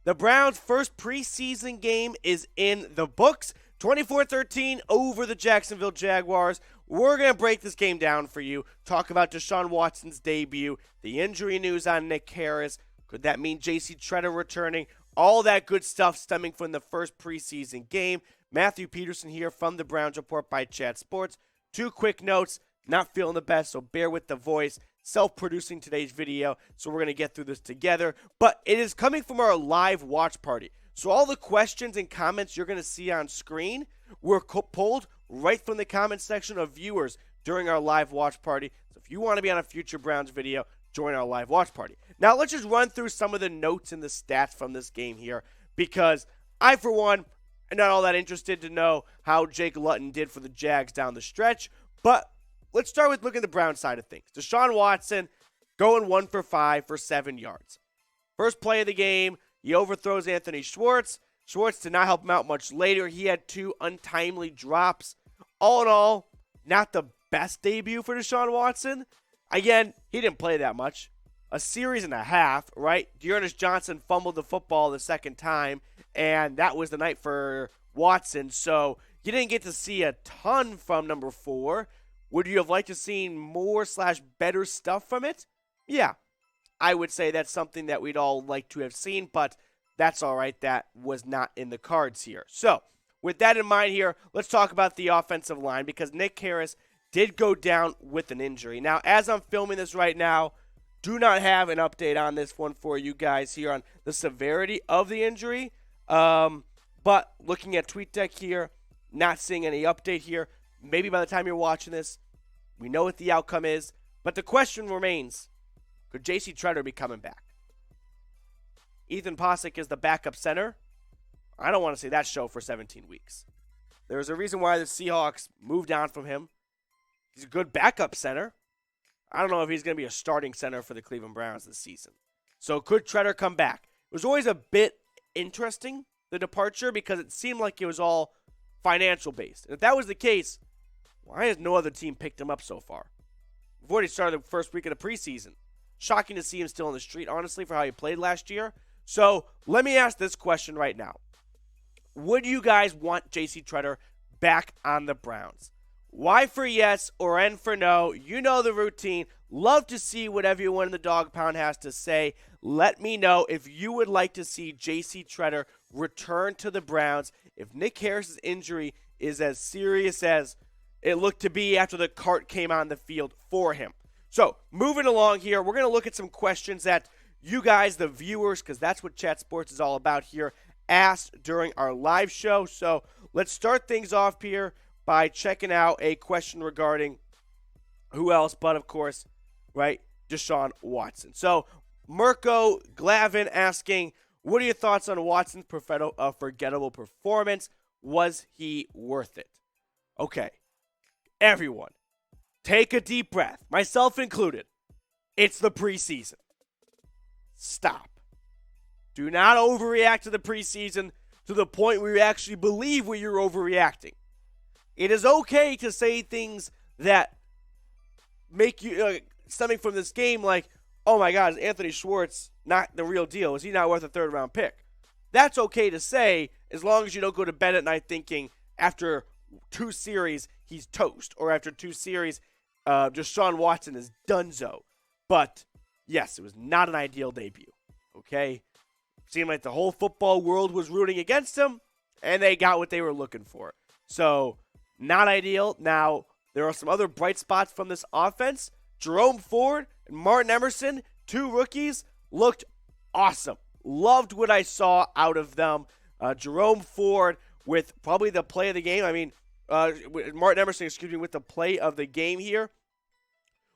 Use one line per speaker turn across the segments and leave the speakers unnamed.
The Browns' first preseason game is in the books. 24-13 over the Jacksonville Jaguars. We're going to break this game down for you, talk about Deshaun Watson's debut, the injury news on Nick Harris. Could that mean J.C. Tretter returning? All that good stuff stemming from the first preseason game. Matthew Peterson here from the Browns Report by Chat Sports. 2 quick notes. Not feeling the best, so bear with the voice. Self-producing today's video, so we're going to get through this together. But it is coming from our live watch party. So all the questions and comments you're going to see on screen were pulled right from the comment section of viewers during our live watch party. So if you want to be on a future Browns video, join our live watch party. Now let's just run through some of the notes and the stats from this game here, because I, for one, am not all that interested to know how Jake Luton did for the Jags down the stretch. But let's start with looking at the Browns side of things. Deshaun Watson going 1 for 5 for 7 yards. First play of the game, he overthrows Anthony Schwartz. Schwartz did not help him out much later. He had 2 untimely drops. All in all, not the best debut for Deshaun Watson. Again, he didn't play that much. A series and a half, right? Dearness Johnson fumbled the football the second time, and that was the night for Watson. So you didn't get to see a ton from number 4. Would you have liked to see more/better stuff from it? Yeah, I would say that's something that we'd all like to have seen, but that's all right. That was not in the cards here. So with that in mind here, let's talk about the offensive line, because Nick Harris did go down with an injury. Now, as I'm filming this right now, do not have an update on this one for you guys here on the severity of the injury. But looking at TweetDeck here, not seeing any update here. Maybe by the time you're watching this, we know what the outcome is. But the question remains, could J.C. Tretter be coming back? Ethan Posick is the backup center. I don't want to see that show for 17 weeks. There's a reason why the Seahawks moved on from him. He's a good backup center. I don't know if he's going to be a starting center for the Cleveland Browns this season. So could Tretter come back? It was always a bit interesting, the departure, because it seemed like it was all financial based. And if that was the case, why has no other team picked him up so far? We've already started the first week of the preseason. Shocking to see him still on the street, honestly, for how he played last year. So let me ask this question right now. Would you guys want J.C. Tretter back on the Browns? Y for yes or N for no. You know the routine. Love to see what everyone in the Dog Pound has to say. Let me know if you would like to see J.C. Tretter return to the Browns if Nick Harris's injury is as serious as it looked to be after the cart came on the field for him. So, moving along here, we're going to look at some questions that you guys, the viewers, because that's what Chat Sports is all about here, asked during our live show. So, let's start things off here by checking out a question regarding who else but, of course, right, Deshaun Watson. So, Mirko Glavin asking, what are your thoughts on Watson's forgettable performance? Was he worth it? Okay, everyone, take a deep breath, myself included. It's the preseason. Stop. Do not overreact to the preseason to the point where you actually believe where you're overreacting. It is okay to say things that make you, stemming from this game, like, oh my God, is Anthony Schwartz not the real deal? Is he not worth a third-round pick? That's okay to say as long as you don't go to bed at night thinking after 2 series he's toast, or after 2 series Deshaun Watson is donezo. But, yes, it was not an ideal debut, okay? Seemed like the whole football world was rooting against him, and they got what they were looking for. So, not ideal. Now, there are some other bright spots from this offense. Jerome Ford and Martin Emerson, 2 rookies, looked awesome. Loved what I saw out of them. Jerome Ford with probably the play of the game. I mean, Martin Emerson, with the play of the game here.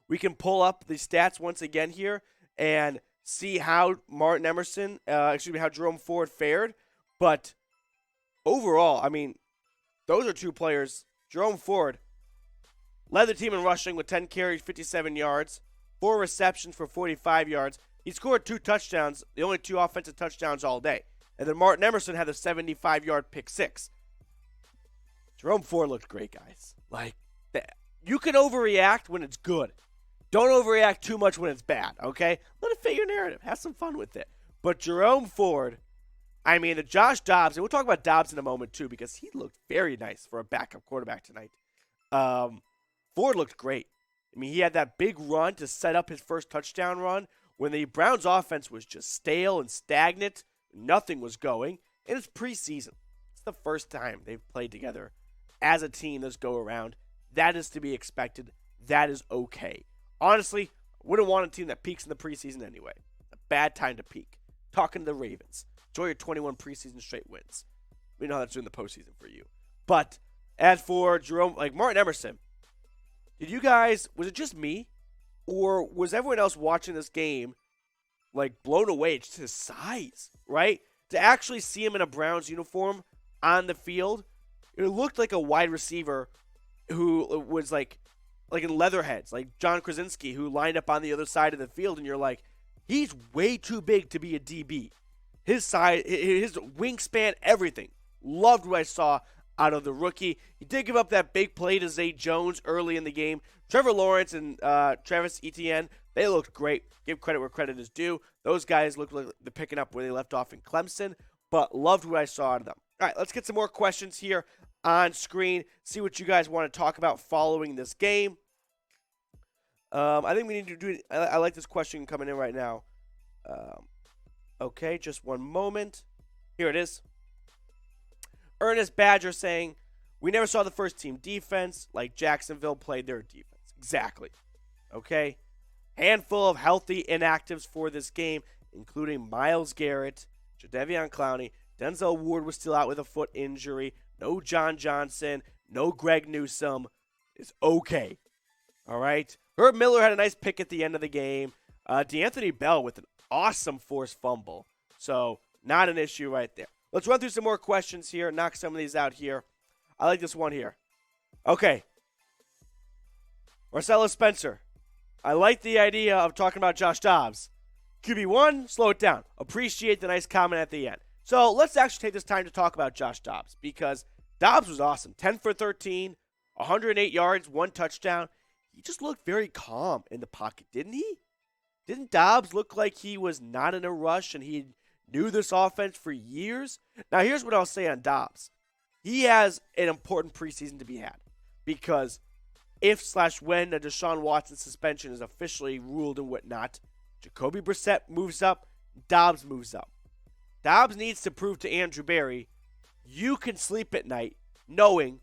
We can pull up the stats once again here and see how how Jerome Ford fared. But overall, I mean, those are 2 players. Jerome Ford led the team in rushing with 10 carries, 57 yards, 4 receptions for 45 yards. He scored 2 touchdowns, the only 2 offensive touchdowns all day. And then Martin Emerson had a 75-yard pick 6. Jerome Ford looked great, guys. Like, you can overreact when it's good. Don't overreact too much when it's bad, okay? Let it fit your narrative. Have some fun with it. But Jerome Ford I mean, the Josh Dobbs, and we'll talk about Dobbs in a moment too, because he looked very nice for a backup quarterback tonight. Ford looked great. I mean, he had that big run to set up his first touchdown run when the Browns' offense was just stale and stagnant. Nothing was going, and it's preseason. It's the first time they've played together as a team this go around. That is to be expected. That is okay. Honestly, I wouldn't want a team that peaks in the preseason anyway. A bad time to peak. Talking to the Ravens. Enjoy your 21 preseason straight wins. We know how that's doing the postseason for you. But as for Jerome, like Martin Emerson, did you guys, was it just me? Or was everyone else watching this game like blown away to his size, right? To actually see him in a Browns uniform on the field, it looked like a wide receiver who was like in Leatherheads, like John Krasinski, who lined up on the other side of the field, and you're like, he's way too big to be a DB. His size, his wingspan, everything. Loved what I saw out of the rookie. He did give up that big play to Zay Jones early in the game. Trevor Lawrence and Travis Etienne, they looked great. Give credit where credit is due. Those guys looked like they're picking up where they left off in Clemson, but loved what I saw out of them. All right, let's get some more questions here on screen. See what you guys want to talk about following this game. I think we need to do it. I like this question coming in right now. Okay, just one moment. Here it is. Ernest Badger saying, we never saw the first team defense like Jacksonville played their defense. Exactly. Okay. Handful of healthy inactives for this game, including Myles Garrett, Jadeveon Clowney. Denzel Ward was still out with a foot injury. No John Johnson. No Greg Newsome. It's okay. All right. Herb Miller had a nice pick at the end of the game. DeAnthony Bell with an awesome forced fumble. So, not an issue right there. Let's run through some more questions here. Knock some of these out here. I like this one here. Okay. Marcellus Spencer. I like the idea of talking about Josh Dobbs. QB1, slow it down. Appreciate the nice comment at the end. So, let's actually take this time to talk about Josh Dobbs, because Dobbs was awesome. 10 for 13, 108 yards, 1 touchdown. He just looked very calm in the pocket, didn't he? Didn't Dobbs look like he was not in a rush and he knew this offense for years? Now, here's what I'll say on Dobbs. He has an important preseason to be had, because if/when a Deshaun Watson suspension is officially ruled and whatnot, Jacoby Brissett moves up, Dobbs moves up. Dobbs needs to prove to Andrew Berry, you can sleep at night knowing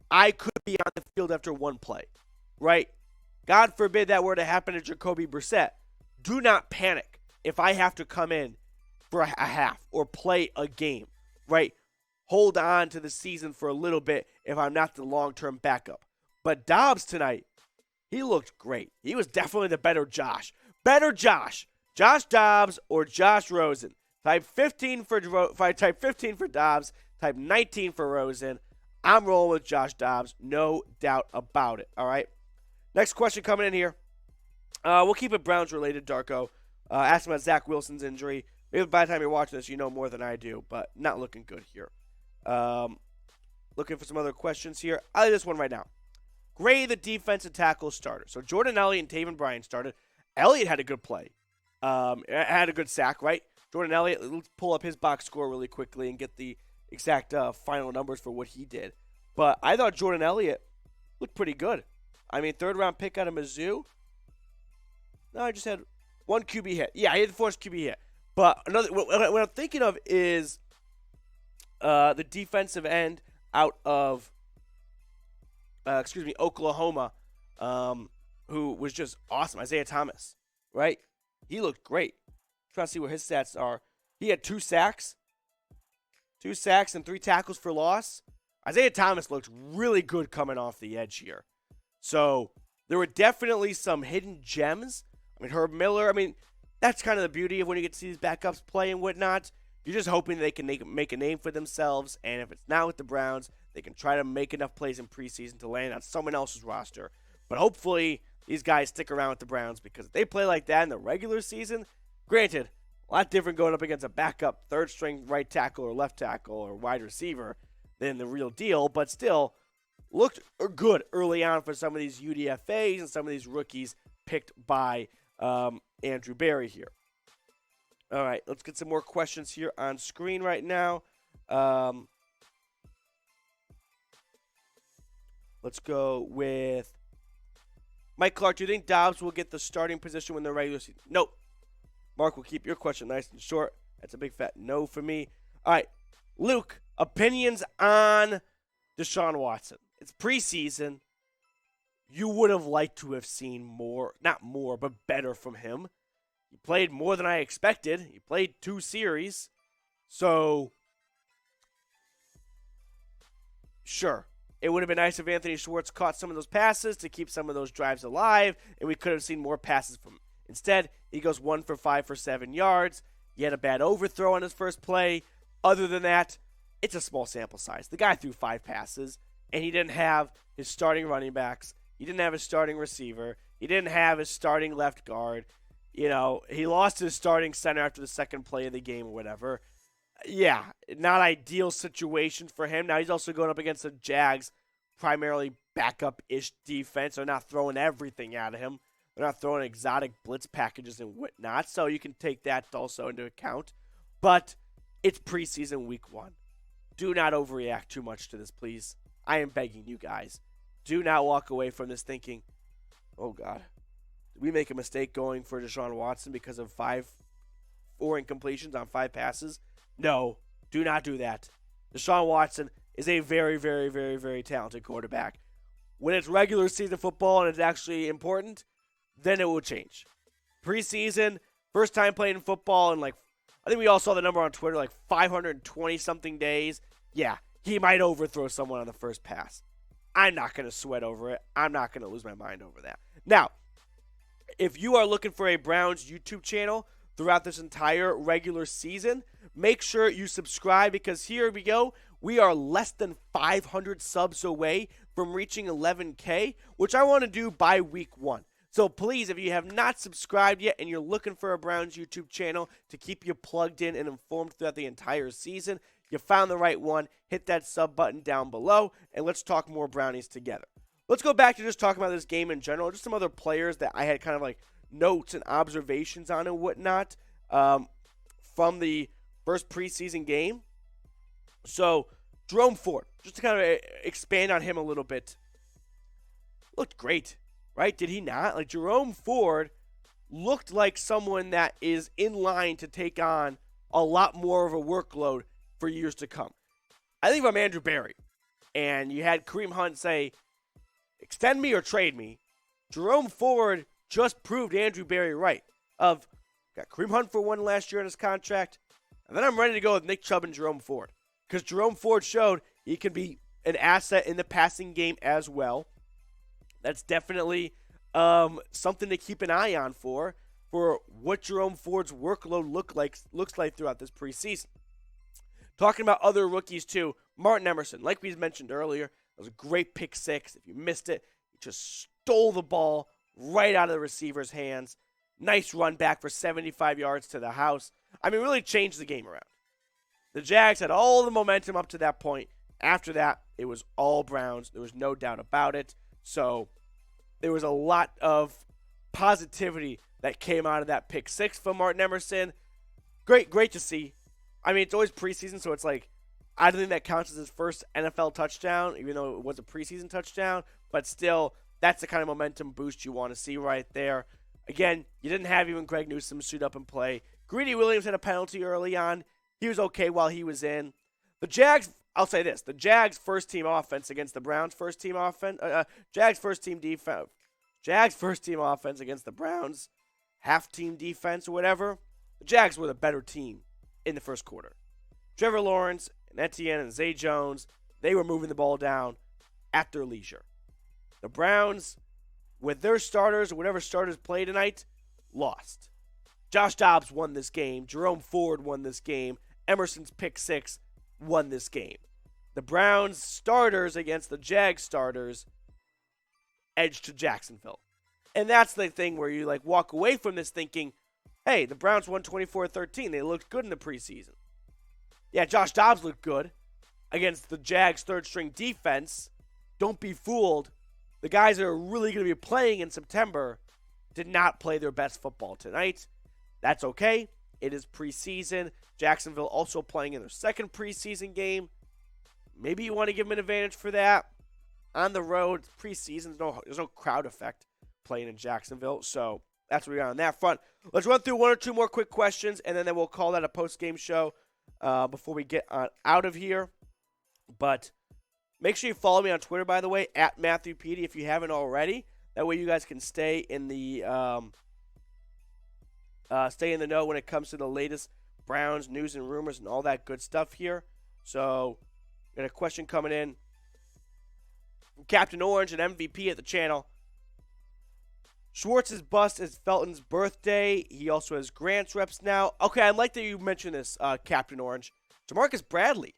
I could be on the field after one play, right? God forbid that were to happen to Jacoby Brissett. Do not panic if I have to come in for a half or play a game, right? Hold on to the season for a little bit if I'm not the long-term backup. But Dobbs tonight, he looked great. He was definitely the better Josh. Better Josh. Josh Dobbs or Josh Rosen. Type 15 for Dobbs. Type 19 for Rosen. I'm rolling with Josh Dobbs. No doubt about it. All right. Next question coming in here. We'll keep it Browns related, Darko. Asking about Zach Wilson's injury. Maybe by the time you're watching this, you know more than I do, but not looking good here. Looking for some other questions here. I like this one right now. Gray, the defensive tackle starter. So Jordan Elliott and Taven Bryan started. Elliott had a good play. Had a good sack, right? Jordan Elliott, let's pull up his box score really quickly and get the exact final numbers for what he did. But I thought Jordan Elliott looked pretty good. I mean, 3rd-round pick out of Mizzou. No, I just had one QB hit. Yeah, he had the first QB hit. But another, what I'm thinking of is the defensive end out of, Oklahoma, who was just awesome. Isaiah Thomas, right? He looked great. Trying to see what his stats are. He had 2 sacks. 2 sacks and 3 tackles for loss. Isaiah Thomas looked really good coming off the edge here. So there were definitely some hidden gems. I mean, Herb Miller, that's kind of the beauty of when you get to see these backups play and whatnot. You're just hoping they can make a name for themselves, and if it's not with the Browns, they can try to make enough plays in preseason to land on someone else's roster. But hopefully, these guys stick around with the Browns, because if they play like that in the regular season, granted, a lot different going up against a backup third-string right tackle or left tackle or wide receiver than the real deal, but still looked good early on for some of these UDFAs and some of these rookies picked by Andrew Berry here. All right, let's get some more questions here on screen right now. Let's go with Mike Clark. Do you think Dobbs will get the starting position when the regular season? Nope. Mark, we'll keep your question nice and short. That's a big fat no for me. All right, Luke, opinions on Deshaun Watson. It's preseason. You would have liked to have seen more, not more, but better from him. He played more than I expected. He played 2 series. So, sure, it would have been nice if Anthony Schwartz caught some of those passes to keep some of those drives alive, and we could have seen more passes from him. Instead, he goes 1 for 5 for 7 yards. He had a bad overthrow on his first play. Other than that, it's a small sample size. The guy threw 5 passes, and he didn't have his starting running backs. He didn't have his starting receiver. He didn't have his starting left guard. You know, he lost his starting center after the second play of the game or whatever. Yeah, not ideal situation for him. Now he's also going up against the Jags, primarily backup-ish defense. They're not throwing everything at him. They're not throwing exotic blitz packages and whatnot, so you can take that also into account. But it's preseason week 1. Do not overreact too much to this, please. I am begging you guys. Do not walk away from this thinking, oh, God, did we make a mistake going for Deshaun Watson because of 4 incompletions on 5 passes? No, do not do that. Deshaun Watson is a very, very, very, very talented quarterback. When it's regular season football and it's actually important, then it will change. Preseason, first time playing football in I think we all saw the number on Twitter, 520-something days. Yeah, he might overthrow someone on the first pass. I'm not going to sweat over it. I'm not going to lose my mind over that. Now, if you are looking for a Browns YouTube channel throughout this entire regular season, make sure you subscribe because here we go. We are less than 500 subs away from reaching 11K, which I want to do by week 1. So please, if you have not subscribed yet and you're looking for a Browns YouTube channel to keep you plugged in and informed throughout the entire season, you found the right one. Hit that sub button down below, and let's talk more Brownies together. Let's go back to just talking about this game in general, just some other players that I had kind of notes and observations on and whatnot from the first preseason game. So, Jerome Ford, just to kind of expand on him a little bit, looked great, right? Did he not? Jerome Ford looked like someone that is in line to take on a lot more of a workload for years to come. I think if I'm Andrew Berry, and you had Kareem Hunt say, extend me or trade me, Jerome Ford just proved Andrew Berry right. Got Kareem Hunt for 1 last year on his contract, and then I'm ready to go with Nick Chubb and Jerome Ford. Because Jerome Ford showed he can be an asset in the passing game as well. That's definitely something to keep an eye on for what Jerome Ford's workload looks like throughout this preseason. Talking about other rookies too, Martin Emerson, like we mentioned earlier, it was a great pick 6. If you missed it, he just stole the ball right out of the receiver's hands. Nice run back for 75 yards to the house. I mean, really changed the game around. The Jags had all the momentum up to that point. After that, it was all Browns. There was no doubt about it. So there was a lot of positivity that came out of that pick 6 from Martin Emerson. Great to see. I mean, it's always preseason, so it's I don't think that counts as his first NFL touchdown, even though it was a preseason touchdown. But still, that's the kind of momentum boost you want to see right there. Again, you didn't have even Greg Newsome suit up and play. Greedy Williams had a penalty early on. He was okay while he was in. The Jags, I'll say this, the Jags' first-team offense against the Browns' first-team offense, Jags' first-team defense, Jags' first-team offense against the Browns' half-team defense or whatever, the Jags were the better team in the first quarter. Trevor Lawrence and Etienne and Zay Jones, they were moving the ball down at their leisure. The Browns, with their starters or whatever starters played tonight, lost. Josh Dobbs won this game. Jerome Ford won this game. Emerson's pick 6 won this game. The Browns starters against the Jags starters edged to Jacksonville. And that's the thing where you walk away from this thinking, hey, the Browns won 24-13. They looked good in the preseason. Yeah, Josh Dobbs looked good against the Jags' third-string defense. Don't be fooled. The guys that are really going to be playing in September did not play their best football tonight. That's okay. It is preseason. Jacksonville also playing in their second preseason game. Maybe you want to give them an advantage for that. On the road, preseason, there's no crowd effect playing in Jacksonville. So that's what we got on that front. Let's run through one or two more quick questions, and then we'll call that a post-game show before we get out of here. But make sure you follow me on Twitter, by the way, at MatthewPD if you haven't already. That way you guys can stay in the know when it comes to the latest Browns news and rumors and all that good stuff here. So, got a question coming in from Captain Orange and MVP at the channel. Schwartz's bust is Felton's birthday. He also has Grant's reps now. Okay, I like that you mentioned this, Captain Orange. Jamarcus Bradley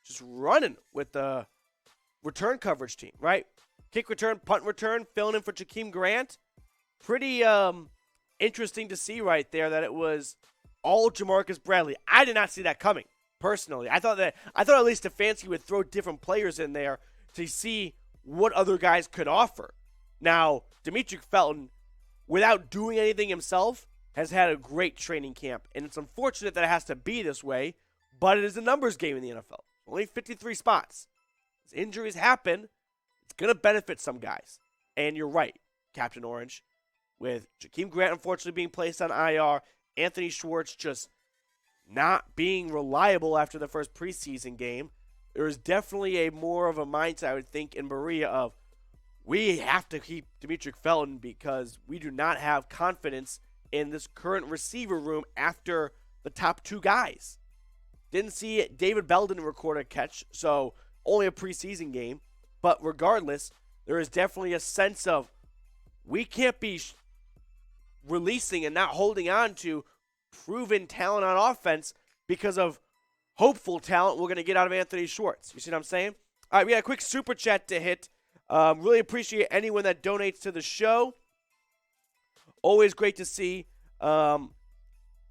just running with the return coverage team, right? Kick return, punt return, filling in for Jakeem Grant. Pretty interesting to see right there that it was all Jamarcus Bradley. I did not see that coming, personally. I thought at least Stefanski would throw different players in there to see what other guys could offer. Now, Demetric Felton, without doing anything himself, has had a great training camp. And it's unfortunate that it has to be this way, but it is a numbers game in the NFL. Only 53 spots. As injuries happen, it's going to benefit some guys. And you're right, Captain Orange. With Jakeem Grant unfortunately being placed on IR, Anthony Schwartz just not being reliable after the first preseason game, there is definitely a more of a mindset, I would think, in Berea of we have to keep Demetric Felton because we do not have confidence in this current receiver room after the top two guys. Didn't see it. David Bell didn't record a catch, so only a preseason game. But regardless, there is definitely a sense of we can't be releasing and not holding on to proven talent on offense because of hopeful talent we're going to get out of Anthony Schwartz. You see what I'm saying? All right, we got a quick super chat to hit. Really appreciate anyone that donates to the show. Always great to see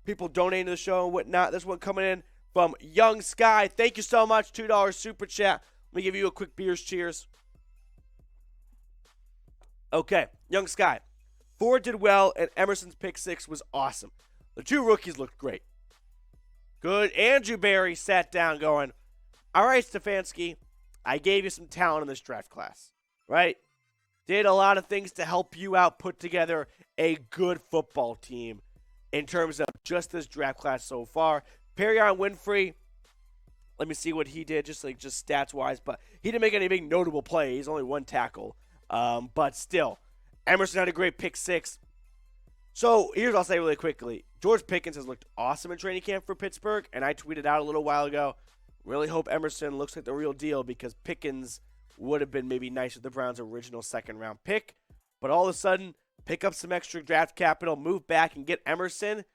people donating to the show and whatnot. This one coming in from Young Sky. Thank you so much. $2 super chat. Let me give you a quick beers cheers. Okay, Young Sky. Ford did well, and Emerson's pick six was awesome. The two rookies looked great. Good. Andrew Barry sat down going, all right, Stefanski, I gave you some talent in this draft class, right? Did a lot of things to help you out, put together a good football team in terms of just this draft class so far. Perrion Winfrey, let me see what he did, just stats-wise, but he didn't make any big notable plays, only one tackle. But still, Emerson had a great pick six. So here's what I'll say really quickly. George Pickens has looked awesome in training camp for Pittsburgh, and I tweeted out a little while ago, really hope Emerson looks like the real deal because Pickens would have been maybe nice with the Browns' original second-round pick. But all of a sudden, pick up some extra draft capital, move back, and get Emerson.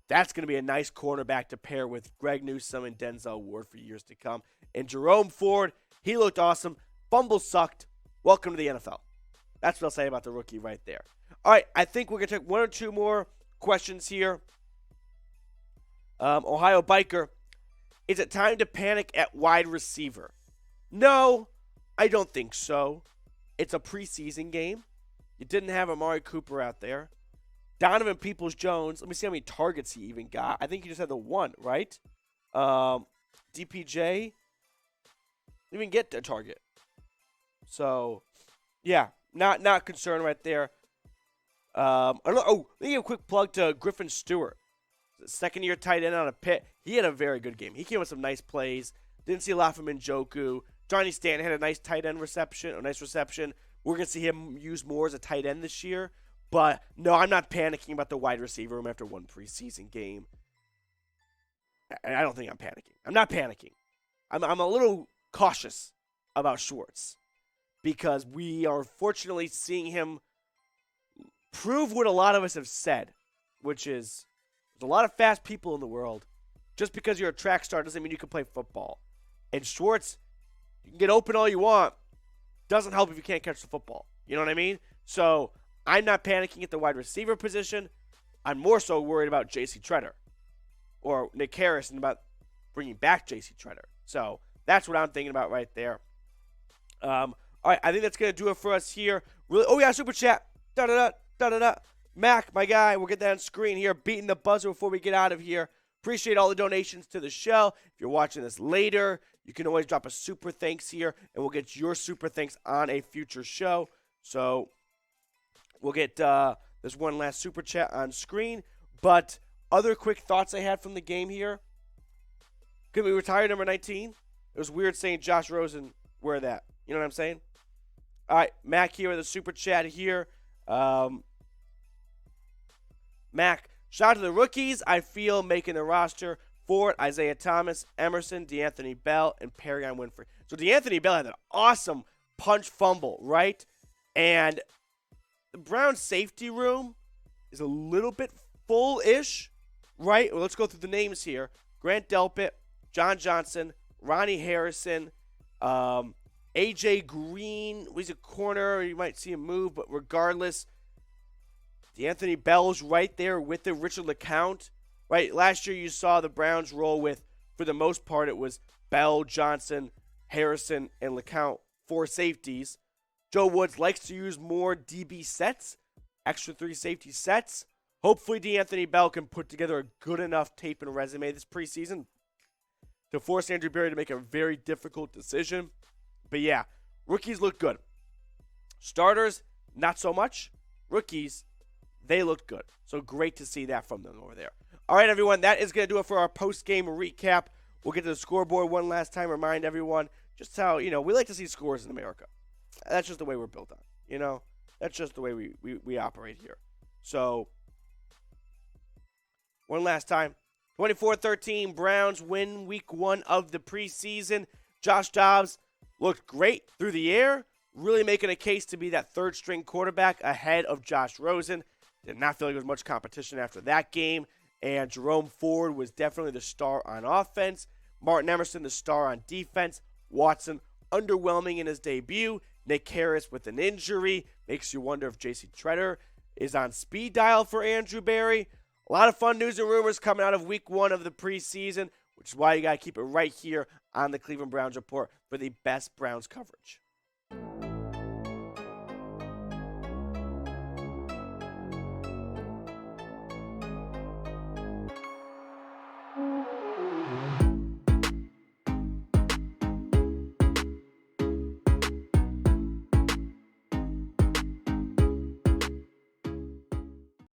That's going to be a nice cornerback to pair with Greg Newsome and Denzel Ward for years to come. And Jerome Ford, he looked awesome. Fumble sucked. Welcome to the NFL. That's what I'll say about the rookie right there. All right, I think we're going to take one or two more questions here. Ohio Biker, is it time to panic at wide receiver? No, I don't think so. It's a preseason game. You didn't have Amari Cooper out there. Donovan Peoples-Jones, let me see how many targets he even got. I think he just had the one, right? DPJ didn't even get a target. So, yeah, not concerned right there. Let me give a quick plug to Griffin Stewart. Second-year tight end on a Pitt. He had a very good game. He came with some nice plays. Didn't see a lot from Njoku. Johnny Stanton had a nice tight end reception. We're going to see him used more as a tight end this year. But, no, I'm not panicking about the wide receiver room after one preseason game. I don't think I'm panicking. I'm not panicking. I'm a little cautious about Schwartz because we are fortunately seeing him prove what a lot of us have said, which is there's a lot of fast people in the world. Just because you're a track star doesn't mean you can play football. And Schwartz, you can get open all you want. Doesn't help if you can't catch the football. You know what I mean? So I'm not panicking at the wide receiver position. I'm more so worried about J.C. Tretter or Nick Harris and about bringing back J.C. Tretter. So that's what I'm thinking about right there. All right, I think that's going to do it for us here. Really, oh, yeah, Super Chat. Da-da-da, da-da-da. Mac, my guy, we'll get that on screen here. Beating the buzzer before we get out of here. Appreciate all the donations to the show. If you're watching this later, you can always drop a super thanks here, and we'll get your super thanks on a future show. So we'll get this one last super chat on screen. But other quick thoughts I had from the game here. Could we retire number 19? It was weird saying Josh Rosen wear that. You know what I'm saying? All right, Mac here with a super chat here. Mac, shout out to the rookies I feel making the roster. Ford, Isaiah Thomas, Emerson, DeAnthony Bell, and Perrion Winfrey. So DeAnthony Bell had an awesome punch fumble, right? And the Browns safety room is a little bit full-ish, right? Well, let's go through the names here. Grant Delpit, John Johnson, Ronnie Harrison, A.J. Green. He's a corner. You might see him move, but regardless, DeAnthony Bell's right there with the Richard LeCount. Right, last year you saw the Browns roll with, for the most part, it was Bell, Johnson, Harrison, and LeCount, 4 safeties. Joe Woods likes to use more DB sets, extra 3 safety sets. Hopefully DeAnthony Bell can put together a good enough tape and resume this preseason to force Andrew Berry to make a very difficult decision. But yeah, rookies look good. Starters, not so much. Rookies, they look good. So great to see that from them over there. All right, everyone, that is going to do it for our post-game recap. We'll get to the scoreboard one last time. Remind everyone just how, we like to see scores in America. That's just the way we're built on, That's just the way we operate here. So, one last time. 24-13, Browns win week 1 of the preseason. Josh Dobbs looked great through the air, really making a case to be that third-string quarterback ahead of Josh Rosen. Did not feel like there was much competition after that game. And Jerome Ford was definitely the star on offense. Martin Emerson, the star on defense. Watson, underwhelming in his debut. Nick Harris with an injury. Makes you wonder if J.C. Tretter is on speed dial for Andrew Berry. A lot of fun news and rumors coming out of week 1 of the preseason, which is why you got to keep it right here on the Cleveland Browns Report for the best Browns coverage.